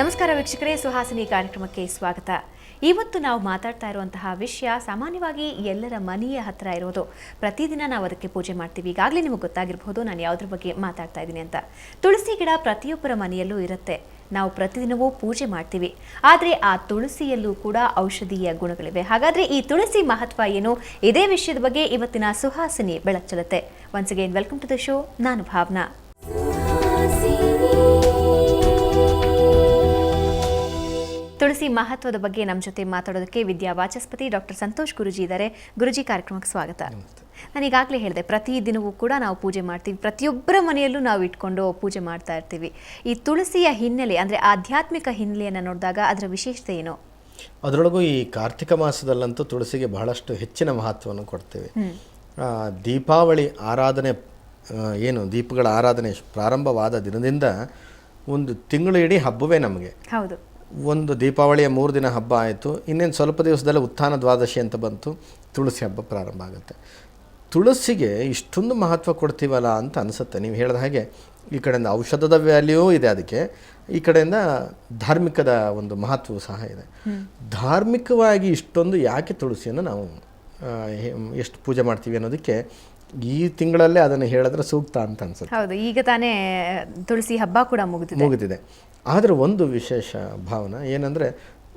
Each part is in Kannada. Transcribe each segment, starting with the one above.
ನಮಸ್ಕಾರ ವೀಕ್ಷಕರೇ, ಸುಹಾಸಿನಿ ಕಾರ್ಯಕ್ರಮಕ್ಕೆ ಸ್ವಾಗತ. ಇವತ್ತು ನಾವು ಮಾತಾಡ್ತಾ ಇರುವಂತಹ ವಿಷಯ ಸಾಮಾನ್ಯವಾಗಿ ಎಲ್ಲರ ಮನೆಯ ಹತ್ರ ಇರೋದು. ಪ್ರತಿದಿನ ನಾವು ಅದಕ್ಕೆ ಪೂಜೆ ಮಾಡ್ತೀವಿ. ಈಗಾಗಲೇ ನಿಮಗೆ ಗೊತ್ತಾಗಿರಬಹುದು ನಾನು ಯಾವುದ್ರ ಬಗ್ಗೆ ಮಾತಾಡ್ತಾ ಇದ್ದೀನಿ ಅಂತ. ತುಳಸಿ ಗಿಡ ಪ್ರತಿಯೊಬ್ಬರ ಮನೆಯಲ್ಲೂ ಇರುತ್ತೆ. ನಾವು ಪ್ರತಿದಿನವೂ ಪೂಜೆ ಮಾಡ್ತೀವಿ. ಆದರೆ ಆ ತುಳಸಿಯಲ್ಲೂ ಕೂಡ ಔಷಧೀಯ ಗುಣಗಳಿವೆ. ಹಾಗಾದರೆ ಈ ತುಳಸಿ ಮಹತ್ವ ಏನು? ಇದೇ ವಿಷಯದ ಬಗ್ಗೆ ಇವತ್ತಿನ ಸುಹಾಸಿನಿ ಬೆಳಕು ಚೆಲ್ಲುತ್ತೆ. Once again welcome to the show. ನಾನು ಭಾವನಾ. ತುಳಸಿ ಮಹತ್ವದ ಬಗ್ಗೆ ನಮ್ಮ ಜೊತೆ ಮಾತಾಡೋದಕ್ಕೆ ವಿದ್ಯಾ ವಾಚಸ್ಪತಿ ಡಾಕ್ಟರ್ ಸಂತೋಷ್ ಗುರುಜಿ ಇದ್ದಾರೆ. ಗುರುಜಿ, ಕಾರ್ಯಕ್ರಮಕ್ಕೆ ಸ್ವಾಗತ. ನಾನು ಈಗಾಗಲೇ ಹೇಳಿದೆ, ಪ್ರತಿದಿನವೂ ಕೂಡ ನಾವು ಪೂಜೆ ಮಾಡ್ತೀವಿ. ಪ್ರತಿಯೊಬ್ಬರ ಮನೆಯಲ್ಲೂ ನಾವು ಇಟ್ಕೊಂಡು ಪೂಜೆ ಮಾಡ್ತಾ ಇರ್ತೀವಿ. ಈ ತುಳಸಿಯ ಹಿನ್ನೆಲೆ ಅಂದರೆ ಆಧ್ಯಾತ್ಮಿಕ ಹಿನ್ನೆಲೆಯನ್ನು ನೋಡಿದಾಗ ಅದರ ವಿಶೇಷತೆ ಏನು? ಅದರೊಳಗೂ ಈ ಕಾರ್ತಿಕ ಮಾಸದಲ್ಲಂತೂ ತುಳಸಿಗೆ ಬಹಳಷ್ಟು ಹೆಚ್ಚಿನ ಮಹತ್ವವನ್ನು ಕೊಡ್ತೇವೆ. ದೀಪಾವಳಿ ಆರಾಧನೆ ಏನು ದೀಪಗಳ ಆರಾಧನೆ ಪ್ರಾರಂಭವಾದ ದಿನದಿಂದ ಒಂದು ತಿಂಗಳು ಇಡೀ ಹಬ್ಬವೇ ನಮಗೆ. ಹೌದು, ಒಂದು ದೀಪಾವಳಿಯ 3 ದಿನ ಹಬ್ಬ ಆಯಿತು. ಇನ್ನೇನು ಸ್ವಲ್ಪ ದಿವಸದಲ್ಲಿ ಉತ್ಥಾನ ದ್ವಾದಶಿ ಅಂತ ಬಂತು, ತುಳಸಿ ಹಬ್ಬ ಪ್ರಾರಂಭ ಆಗುತ್ತೆ. ತುಳಸಿಗೆ ಇಷ್ಟೊಂದು ಮಹತ್ವ ಕೊಡ್ತೀವಲ್ಲ ಅಂತ ಅನಿಸುತ್ತೆ. ನೀವು ಹೇಳಿದ ಹಾಗೆ ಈ ಕಡೆಯಿಂದ ಔಷಧದ ವ್ಯಾಲ್ಯೂ ಇದೆ, ಅದಕ್ಕೆ ಈ ಕಡೆಯಿಂದ ಧಾರ್ಮಿಕದ ಒಂದು ಮಹತ್ವವೂ ಸಹ ಇದೆ. ಧಾರ್ಮಿಕವಾಗಿ ಇಷ್ಟೊಂದು ಯಾಕೆ ತುಳಸಿಯನ್ನು ನಾವು ಎಷ್ಟು ಪೂಜೆ ಮಾಡ್ತೀವಿ ಅನ್ನೋದಕ್ಕೆ ಈ ತಿಂಗಳಲ್ಲೇ ಅದನ್ನು ಹೇಳಿದ್ರೆ ಸೂಕ್ತ ಅಂತ ಅನ್ಸುತ್ತೆ. ಹೌದು, ಈಗ ತಾನೇ ತುಳಸಿ ಹಬ್ಬ ಕೂಡ ಮುಗಿದಿದೆ. ಆದರೆ ಒಂದು ವಿಶೇಷ ಭಾವನೆ ಏನಂದರೆ,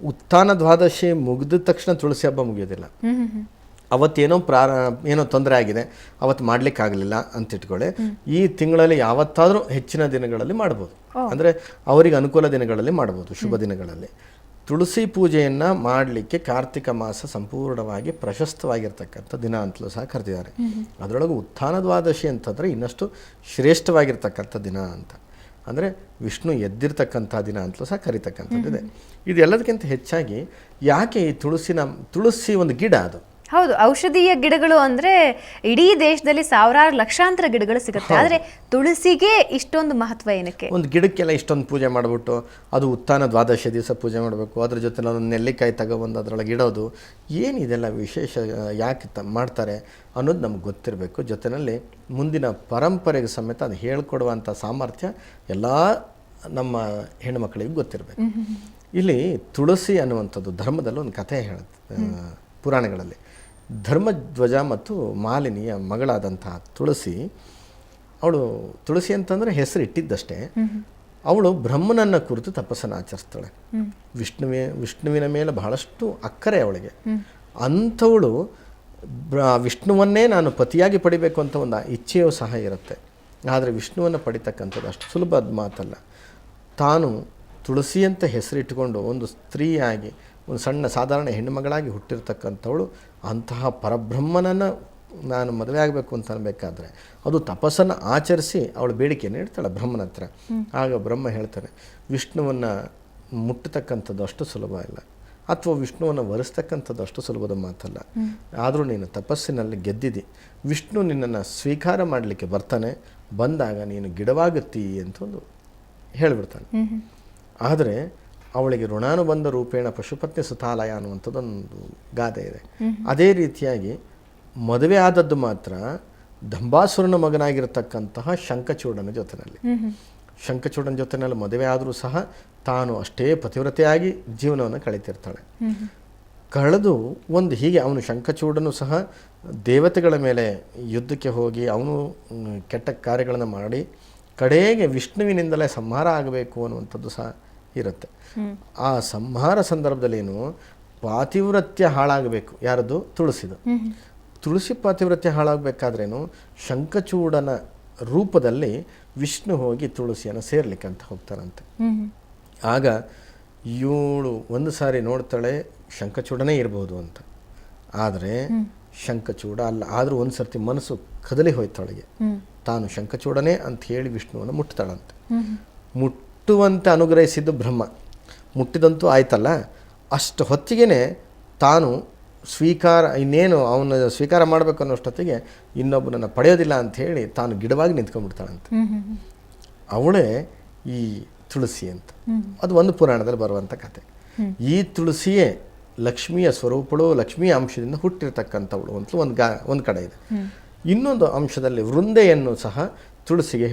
ಉತ್ಥಾನ ದ್ವಾದಶಿ ಮುಗಿದ ತಕ್ಷಣ ತುಳಸಿ ಹಬ್ಬ ಮುಗಿಯೋದಿಲ್ಲ. ಅವತ್ತೇನೋ ಏನೋ ತೊಂದರೆ ಆಗಿದೆ, ಅವತ್ತು ಮಾಡಲಿಕ್ಕಾಗಲಿಲ್ಲ ಅಂತ ಇಟ್ಕೊಳ್ಳಿ. ಈ ತಿಂಗಳಲ್ಲಿ ಯಾವತ್ತಾದರೂ ಹೆಚ್ಚಿನ ದಿನಗಳಲ್ಲಿ ಮಾಡ್ಬೋದು, ಅಂದರೆ ಅವರಿಗೆ ಅನುಕೂಲ ದಿನಗಳಲ್ಲಿ ಮಾಡ್ಬೋದು, ಶುಭ ದಿನಗಳಲ್ಲಿ. ತುಳಸಿ ಪೂಜೆಯನ್ನು ಮಾಡಲಿಕ್ಕೆ ಕಾರ್ತಿಕ ಮಾಸ ಸಂಪೂರ್ಣವಾಗಿ ಪ್ರಶಸ್ತವಾಗಿರ್ತಕ್ಕಂಥ ದಿನ ಅಂತಲೂ ಸಹ ಕರೆದಿದ್ದಾರೆ. ಅದರೊಳಗೆ ಉತ್ಥಾನ ದ್ವಾದಶಿ ಅಂತಂದರೆ ಇನ್ನಷ್ಟು ಶ್ರೇಷ್ಠವಾಗಿರ್ತಕ್ಕಂಥ ದಿನ ಅಂತ, ಅಂದರೆ ವಿಷ್ಣು ಎದ್ದಿರ್ತಕ್ಕಂಥ ದಿನ ಅಂತಲೂ ಸಹ ಕರೀತಕ್ಕಂಥದ್ದಿದೆ. ಇದೆಲ್ಲದಕ್ಕಿಂತ ಹೆಚ್ಚಾಗಿ ಯಾಕೆ ಈ ತುಳಸಿ ಒಂದು ಗಿಡ, ಅದು ಹೌದು, ಔಷಧೀಯ ಗಿಡಗಳು ಅಂದರೆ ಇಡೀ ದೇಶದಲ್ಲಿ ಸಾವಿರಾರು ಲಕ್ಷಾಂತರ ಗಿಡಗಳು ಸಿಗುತ್ತೆ. ಆದರೆ ತುಳಸಿಗೆ ಇಷ್ಟೊಂದು ಮಹತ್ವ ಏನಕ್ಕೆ? ಒಂದು ಗಿಡಕ್ಕೆಲ್ಲ ಇಷ್ಟೊಂದು ಪೂಜೆ ಮಾಡಿಬಿಟ್ಟು ಅದು ಉತ್ಥಾನ ದ್ವಾದಶಿ ದಿವಸ ಪೂಜೆ ಮಾಡಬೇಕು, ಅದ್ರ ಜೊತೆ ಒಂದು ನೆಲ್ಲಿಕಾಯಿ ತಗೊಬಂದು ಅದರೊಳಗೆ ಇಡೋದು, ಏನಿದೆಲ್ಲ ವಿಶೇಷ ಯಾಕೆ ಮಾಡ್ತಾರೆ ಅನ್ನೋದು ನಮ್ಗೆ ಗೊತ್ತಿರಬೇಕು. ಜೊತೆಯಲ್ಲಿ ಮುಂದಿನ ಪರಂಪರೆಗೆ ಸಮೇತ ಅದು ಹೇಳ್ಕೊಡುವಂಥ ಸಾಮರ್ಥ್ಯ ಎಲ್ಲ ನಮ್ಮ ಹೆಣ್ಣುಮಕ್ಕಳಿಗೆ ಗೊತ್ತಿರಬೇಕು. ಇಲ್ಲಿ ತುಳಸಿ ಅನ್ನುವಂಥದ್ದು ಧರ್ಮದಲ್ಲಿ ಒಂದು ಕಥೆ ಹೇಳುತ್ತೆ. ಪುರಾಣಗಳಲ್ಲಿ ಧರ್ಮಧ್ವಜ ಮತ್ತು ಮಾಲಿನಿಯ ಮಗಳಾದಂತಹ ತುಳಸಿ ಅಂತಂದರೆ ಹೆಸರು ಇಟ್ಟಿದ್ದಷ್ಟೇ. ಅವಳು ಬ್ರಹ್ಮನನ್ನ ಕುರಿತು ತಪಸ್ಸನ್ನು ಆಚರಿಸ್ತಾಳೆ. ವಿಷ್ಣುವಿನ ಮೇಲೆ ಬಹಳಷ್ಟು ಅಕ್ಕರೆ ಅವಳಿಗೆ. ಅಂಥವಳು ವಿಷ್ಣುವನ್ನೇ ನಾನು ಪತಿಯಾಗಿ ಪಡಿಬೇಕು ಅಂತ ಒಂದು ಇಚ್ಛೆಯೂ ಸಹ ಇರುತ್ತೆ. ಆದರೆ ವಿಷ್ಣುವನ್ನು ಪಡಿತಕ್ಕಂಥದ್ದು ಅಷ್ಟು ಸುಲಭದ ಮಾತಲ್ಲ. ತಾನು ತುಳಸಿಯಂತ ಹೆಸರಿಟ್ಟುಕೊಂಡು ಒಂದು ಸ್ತ್ರೀಯಾಗಿ, ಒಂದು ಸಣ್ಣ ಸಾಧಾರಣ ಹೆಣ್ಣುಮಗಳಾಗಿ ಹುಟ್ಟಿರ್ತಕ್ಕಂಥವಳು ಅಂತಹ ಪರಬ್ರಹ್ಮನನ್ನು ನಾನು ಮದುವೆ ಆಗಬೇಕು ಅಂತ ಅನ್ಬೇಕಾದ್ರೆ ಅದು ತಪಸ್ಸನ್ನು ಆಚರಿಸಿ ಅವಳು ಬೇಡಿಕೆಯನ್ನು ಇಡ್ತಾಳೆ ಬ್ರಹ್ಮನ ಹತ್ರ. ಆಗ ಬ್ರಹ್ಮ ಹೇಳ್ತಾನೆ, ವಿಷ್ಣುವನ್ನು ಮುಟ್ಟತಕ್ಕಂಥದ್ದು ಅಷ್ಟು ಸುಲಭ ಇಲ್ಲ, ಅಥವಾ ವಿಷ್ಣುವನ್ನು ವರಿಸ್ತಕ್ಕಂಥದ್ದು ಅಷ್ಟು ಸುಲಭದ ಮಾತಲ್ಲ. ಆದರೂ ನೀನು ತಪಸ್ಸಿನಲ್ಲಿ ಗೆದ್ದಿದ್ದಿ, ವಿಷ್ಣು ನಿನ್ನನ್ನು ಸ್ವೀಕಾರ ಮಾಡಲಿಕ್ಕೆ ಬರ್ತಾನೆ, ಬಂದಾಗ ನೀನು ಗಿಡವಾಗುತ್ತೀ ಅಂತ ಒಂದು ಹೇಳಿಬಿಡ್ತಾನೆ. ಆದರೆ ಅವಳಿಗೆ ಋಣಾನುಬಂಧ ರೂಪೇಣ ಪಶುಪತ್ನಿ ಸುತಾಲಯ ಅನ್ನುವಂಥದ್ದೊಂದು ಗಾದೆ ಇದೆ. ಅದೇ ರೀತಿಯಾಗಿ ಮದುವೆ ಆದದ್ದು ಮಾತ್ರ ದಂಬಾಸುರನ ಮಗನಾಗಿರ್ತಕ್ಕಂತಹ ಶಂಖಚೂಡನ ಜೊತೆಯಲ್ಲಿ ಮದುವೆ ಆದರೂ ಸಹ ತಾನು ಅಷ್ಟೇ ಪತಿವ್ರತೆಯಾಗಿ ಜೀವನವನ್ನು ಕಳೀತಿರ್ತಾಳೆ. ಕಳೆದು ಒಂದು ಹೀಗೆ ಅವನು ಶಂಖಚೂಡನು ಸಹ ದೇವತೆಗಳ ಮೇಲೆ ಯುದ್ಧಕ್ಕೆ ಹೋಗಿ ಅವನು ಕೆಟ್ಟ ಕಾರ್ಯಗಳನ್ನು ಮಾಡಿ ಕಡೆಗೆ ವಿಷ್ಣುವಿನಿಂದಲೇ ಸಂಹಾರ ಆಗಬೇಕು ಅನ್ನುವಂಥದ್ದು ಸಹ ಇರುತ್ತೆ. ಆ ಸಂಹಾರ ಸಂದರ್ಭದಲ್ಲೇನು ಪಾತಿವ್ರತ್ಯ ಹಾಳಾಗಬೇಕು, ಯಾರದು? ತುಳಸಿದು. ತುಳಸಿ ಪಾತಿವ್ರತ್ಯ ಹಾಳಾಗಬೇಕಾದ್ರೇನು ಶಂಖಚೂಡನ ರೂಪದಲ್ಲಿ ವಿಷ್ಣು ಹೋಗಿ ತುಳಸಿಯನ್ನು ಸೇರ್ಲಿಕ್ಕಂತ ಹೋಗ್ತಾರಂತೆ. ಆಗ ಇವಳು ಒಂದು ಸಾರಿ ನೋಡ್ತಾಳೆ ಶಂಖಚೂಡನೇ ಇರ್ಬೋದು ಅಂತ, ಆದರೆ ಶಂಖಚೂಡ ಅಲ್ಲ. ಆದರೂ ಒಂದು ಸರ್ತಿ ಮನಸ್ಸು ಕದಲಿ ಹೋಯ್ತವಳಿಗೆ, ತಾನು ಶಂಖಚೂಡನೇ ಅಂತ ಹೇಳಿ ವಿಷ್ಣುವನ್ನು ಮುಟ್ತಾಳಂತೆ. ಮುಟ್ಟುವಂತೆ ಅನುಗ್ರಹಿಸಿದ್ದು ಬ್ರಹ್ಮ, ಮುಟ್ಟಿದಂತೂ ಆಯ್ತಲ್ಲ. ಅಷ್ಟು ಹೊತ್ತಿಗೆ ತಾನು ಇನ್ನೇನು ಅವನ ಸ್ವೀಕಾರ ಮಾಡಬೇಕು ಅನ್ನೋಷ್ಟೊತ್ತಿಗೆ ಇನ್ನೊಬ್ಬನನ್ನು ಪಡೆಯೋದಿಲ್ಲ ಅಂತ ಹೇಳಿ ತಾನು ಗಿಡವಾಗಿ ನಿಂತ್ಕೊಂಡ್ಬಿಡ್ತಾಳಂತೆ. ಅವಳೇ ಈ ತುಳಸಿ ಅಂತ. ಅದು ಒಂದು ಪುರಾಣದಲ್ಲಿ ಬರುವಂಥ ಕತೆ. ಈ ತುಳಸಿಯೇ ಲಕ್ಷ್ಮಿಯ ಸ್ವರೂಪಳು, ಲಕ್ಷ್ಮಿಯ ಅಂಶದಿಂದ ಹುಟ್ಟಿರ್ತಕ್ಕಂಥವಳು ಅಂತ ಒಂದು ಕಡೆ ಇದೆ. ಇನ್ನೊಂದು ಅಂಶದಲ್ಲಿ ವೃಂದೆಯನ್ನು ಸಹ ತುಳಸಿಗೆ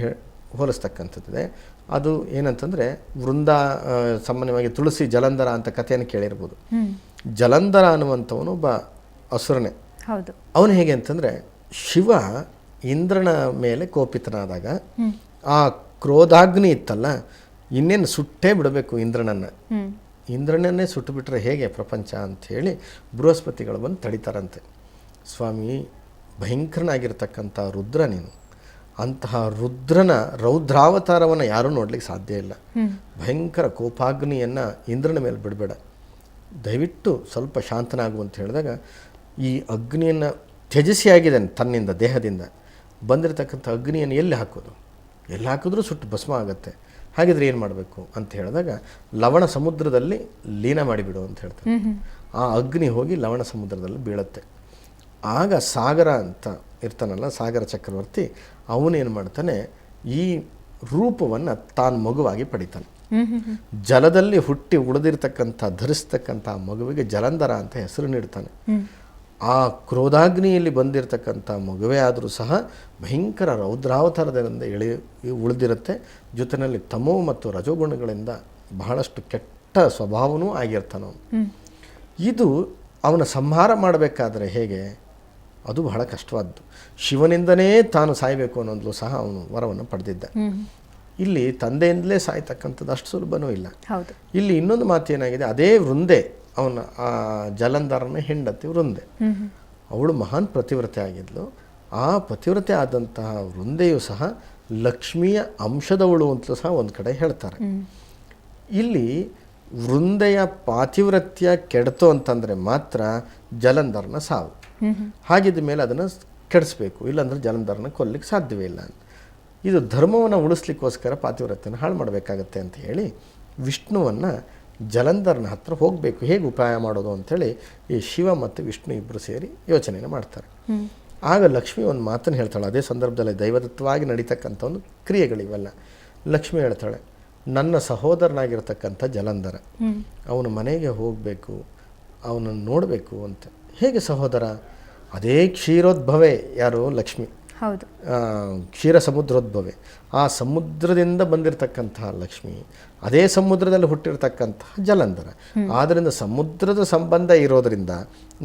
ಹೋಲಿಸ್ತಕ್ಕಂಥದ್ದಿದೆ. ಅದು ಏನಂತಂದರೆ ವೃಂದ, ಸಾಮಾನ್ಯವಾಗಿ ತುಳಸಿ ಜಲಂಧರ ಅಂತ ಕಥೆಯನ್ನು ಕೇಳಿರ್ಬೋದು. ಜಲಂಧರ ಅನ್ನುವಂಥವನು ಒಬ್ಬ ಅಸುರನೇ. ಹೌದು. ಅವನು ಹೇಗೆ ಅಂತಂದರೆ, ಶಿವ ಇಂದ್ರನ ಮೇಲೆ ಕೋಪಿತನಾದಾಗ ಆ ಕ್ರೋಧಾಗ್ನಿ ಇತ್ತಲ್ಲ, ಇನ್ನೇನು ಸುಟ್ಟೇ ಬಿಡಬೇಕು ಇಂದ್ರನನ್ನು. ಇಂದ್ರನನ್ನೇ ಸುಟ್ಟು ಬಿಟ್ಟರೆ ಹೇಗೆ ಪ್ರಪಂಚ ಅಂಥೇಳಿ ಬೃಹಸ್ಪತಿಗಳು ಬಂದು ತಡಿತಾರಂತೆ. ಸ್ವಾಮಿ, ಭಯಂಕರನಾಗಿರ್ತಕ್ಕಂಥ ರುದ್ರ ನೀನು, ಅಂತಹ ರುದ್ರನ ರೌದ್ರಾವತಾರವನ್ನು ಯಾರೂ ನೋಡ್ಲಿಕ್ಕೆ ಸಾಧ್ಯ ಇಲ್ಲ. ಭಯಂಕರ ಕೋಪಾಗ್ನಿಯನ್ನು ಇಂದ್ರನ ಮೇಲೆ ಬಿಡಬೇಡ, ದಯವಿಟ್ಟು ಸ್ವಲ್ಪ ಶಾಂತನಾಗು ಅಂತ ಹೇಳಿದಾಗ, ಈ ಅಗ್ನಿಯನ್ನು ತ್ಯಜಿಸಿಯಾಗಿದ್ದಾನೆ ತನ್ನಿಂದ, ದೇಹದಿಂದ ಬಂದಿರತಕ್ಕಂಥ ಅಗ್ನಿಯನ್ನು ಎಲ್ಲಿ ಹಾಕೋದು, ಎಲ್ಲಿ ಹಾಕಿದ್ರೂ ಸುಟ್ಟು ಭಸ್ಮ ಆಗುತ್ತೆ. ಹಾಗಿದ್ರೆ ಏನು ಮಾಡಬೇಕು ಅಂತ ಹೇಳಿದಾಗ, ಲವಣ ಸಮುದ್ರದಲ್ಲಿ ಲೀನ ಮಾಡಿಬಿಡು ಅಂತ ಹೇಳ್ತಾರೆ. ಆ ಅಗ್ನಿ ಹೋಗಿ ಲವಣ ಸಮುದ್ರದಲ್ಲಿ ಬೀಳುತ್ತೆ. ಆಗ ಸಾಗರ ಅಂತ ಇರ್ತಾನಲ್ಲ, ಸಾಗರ ಚಕ್ರವರ್ತಿ, ಅವನೇನು ಮಾಡ್ತಾನೆ, ಈ ರೂಪವನ್ನು ತಾನು ಮಗುವಾಗಿ ಪಡಿತಾನೆ. ಜಲದಲ್ಲಿ ಹುಟ್ಟಿ ಉಳಿದಿರ್ತಕ್ಕಂಥ ಧರಿಸ್ತಕ್ಕಂಥ ಮಗುವಿಗೆ ಜಲಂಧರ ಅಂತ ಹೆಸರು ನೀಡ್ತಾನೆ. ಆ ಕ್ರೋಧಾಗ್ನಿಯಲ್ಲಿ ಬಂದಿರತಕ್ಕಂಥ ಮಗುವೇ ಆದರೂ ಸಹ ಭಯಂಕರ ರೌದ್ರಾವತಾರದಿಂದ ಉಳಿದಿರುತ್ತೆ. ಜೊತೆಯಲ್ಲಿ ತಮೋ ಮತ್ತು ರಜೋಗುಣಗಳಿಂದ ಬಹಳಷ್ಟು ಕೆಟ್ಟ ಸ್ವಭಾವನೂ ಆಗಿರ್ತಾನವನು. ಇದು ಅವನ ಸಂಹಾರ ಮಾಡಬೇಕಾದ್ರೆ ಹೇಗೆ, ಅದು ಬಹಳ ಕಷ್ಟವಾದ್ದು. ಶಿವನಿಂದನೇ ತಾನು ಸಾಯಬೇಕು ಅನ್ನೋದು ಸಹ ಅವನು ವರವನ್ನು ಪಡೆದಿದ್ದ. ಇಲ್ಲಿ ತಂದೆಯಿಂದಲೇ ಸಾಯ್ತಕ್ಕಂಥದ್ದು ಅಷ್ಟು ಸುಲಭನೂ ಇಲ್ಲ. ಇಲ್ಲಿ ಇನ್ನೊಂದು ಮಾತು ಏನಾಗಿದೆ, ಅದೇ ವೃಂದೆ, ಅವನ ಆ ಜಲಂಧರನ ಹೆಂಡತಿ ವೃಂದೆ, ಅವಳು ಮಹಾನ್ ಪತಿವ್ರತೆ ಆಗಿದ್ಲು. ಆ ಪತಿವ್ರತೆ ಆದಂತಹ ವೃಂದೆಯು ಸಹ ಲಕ್ಷ್ಮಿಯ ಅಂಶದವಳು ಅಂತಲೂ ಸಹ ಒಂದು ಕಡೆ ಹೇಳ್ತಾರೆ. ಇಲ್ಲಿ ವೃಂದೆಯ ಪಾತಿವ್ರತ್ಯ ಕೆಡ್ತು ಅಂತಂದರೆ ಮಾತ್ರ ಜಲಂಧರನ ಸಾವು. ಹಾಗಿದ್ದ ಮೇಲೆ ಅದನ್ನು ಕೆಡಿಸ್ಬೇಕು, ಇಲ್ಲಾಂದ್ರೆ ಜಲಂಧರನ ಕೊಲ್ಲಿಕ್ಕೆ ಸಾಧ್ಯವೇ ಇಲ್ಲ. ಇದು ಧರ್ಮವನ್ನು ಉಳಿಸ್ಲಿಕ್ಕೋಸ್ಕರ ಪಾತಿವ್ರತ್ಯನ ಹಾಳು ಮಾಡಬೇಕಾಗತ್ತೆ ಅಂತ ಹೇಳಿ ವಿಷ್ಣುವನ್ನು ಜಲಂಧರನ ಹತ್ರ ಹೋಗಬೇಕು, ಹೇಗೆ ಉಪಾಯ ಮಾಡೋದು ಅಂಥೇಳಿ ಈ ಶಿವ ಮತ್ತು ವಿಷ್ಣು ಇಬ್ಬರು ಸೇರಿ ಯೋಚನೆಯನ್ನು ಮಾಡ್ತಾರೆ. ಆಗ ಲಕ್ಷ್ಮಿ ಒಂದು ಮಾತನ್ನು ಹೇಳ್ತಾಳೆ. ಅದೇ ಸಂದರ್ಭದಲ್ಲಿ ದೈವದತ್ತವಾಗಿ ನಡೀತಕ್ಕಂಥ ಒಂದು ಕ್ರಿಯೆಗಳಿವೆಲ್ಲ. ಲಕ್ಷ್ಮಿ ಹೇಳ್ತಾಳೆ, ನನ್ನ ಸಹೋದರನಾಗಿರ್ತಕ್ಕಂಥ ಜಲಂಧರ, ಅವನ ಮನೆಗೆ ಹೋಗಬೇಕು, ಅವನನ್ನು ನೋಡಬೇಕು ಅಂತ. ಹೇಗೆ ಸಹೋದರ? ಅದೇ ಕ್ಷೀರೋದ್ಭವೆ, ಯಾರು? ಲಕ್ಷ್ಮಿ. ಹೌದು, ಕ್ಷೀರ ಸಮುದ್ರೋದ್ಭವೆ. ಆ ಸಮುದ್ರದಿಂದ ಬಂದಿರತಕ್ಕಂತಹ ಲಕ್ಷ್ಮಿ, ಅದೇ ಸಮುದ್ರದಲ್ಲಿ ಹುಟ್ಟಿರ್ತಕ್ಕಂತಹ ಜಲಂಧರ. ಆದ್ದರಿಂದ ಸಮುದ್ರದ ಸಂಬಂಧ ಇರೋದರಿಂದ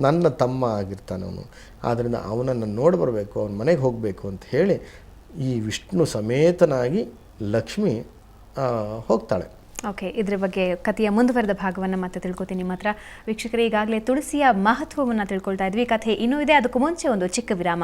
ನನ್ನ ತಮ್ಮ ಆಗಿರ್ತಾನವನು. ಆದ್ದರಿಂದ ಅವನನ್ನು ನೋಡಿ ಬರಬೇಕು, ಅವನ ಮನೆಗೆ ಹೋಗಬೇಕು ಅಂತ ಹೇಳಿ ಈ ವಿಷ್ಣು ಸಮೇತನಾಗಿ ಲಕ್ಷ್ಮಿ ಹೋಗ್ತಾಳೆ. ಓಕೆ, ಇದ್ರ ಬಗ್ಗೆ ಕಥೆಯ ಮುಂದುವರೆದ ಭಾಗವನ್ನು ಮತ್ತೆ ತಿಳ್ಕೊತೀನಿ ನಿಮ್ಮ ಹತ್ರ. ವೀಕ್ಷಕರೇ, ಈಗಾಗಲೇ ತುಳಸಿಯ ಮಹತ್ವವನ್ನು ತಿಳ್ಕೊಳ್ತಾ ಇದ್ವಿ. ಕಥೆ ಇನ್ನೂ ಇದೆ, ಅದಕ್ಕೂ ಮುಂಚೆ ಒಂದು ಚಿಕ್ಕ ವಿರಾಮ.